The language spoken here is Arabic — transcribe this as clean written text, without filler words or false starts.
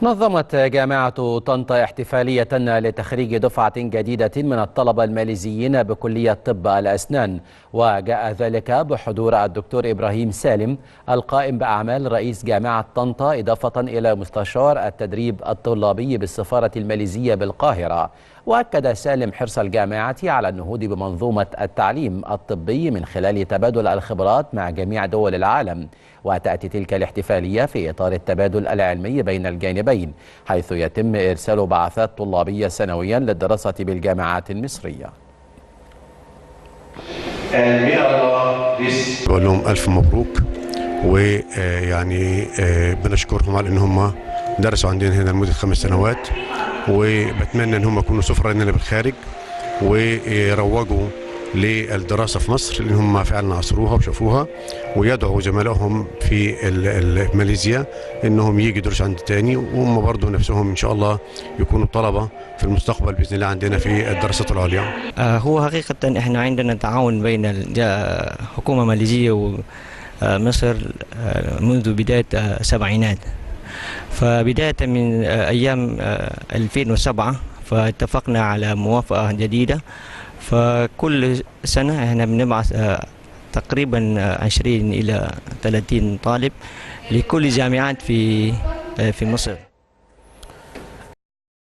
نظمت جامعة طنطا احتفالية لتخريج دفعة جديدة من الطلبة الماليزيين بكلية طب الأسنان، وجاء ذلك بحضور الدكتور إبراهيم سالم القائم بأعمال رئيس جامعة طنطا، إضافة إلى مستشار التدريب الطلابي بالسفارة الماليزية بالقاهرة. وأكد سالم حرص الجامعة على النهوض بمنظومة التعليم الطبي من خلال تبادل الخبرات مع جميع دول العالم. وتأتي تلك الاحتفالية في إطار التبادل العلمي بين الجانبين، حيث يتم إرسال بعثات طلابية سنويا للدراسة بالجامعات المصرية. بقول لهم ألف مبروك، ويعني بنشكرهم على إن هم درسوا عندنا هنا لمدة 5 سنوات، وبتمنى إن هم يكونوا سفراء لنا بالخارج ويروجوا للدراسة في مصر، لأن هم فعلا عصروها وشافوها، ويدعوا زملائهم في ماليزيا إنهم يجي يدرسوا عند تاني، وهم برضو نفسهم إن شاء الله يكونوا طلبة في المستقبل بإذن الله عندنا في الدراسات العليا. هو حقيقة إحنا عندنا تعاون بين الحكومة الماليزية ومصر منذ بداية السبعينات، فبداية من أيام 2007 فاتفقنا على موافقة جديدة، فكل سنة احنا بنبعث تقريبا 20 إلى 30 طالب لكل جامعات في مصر.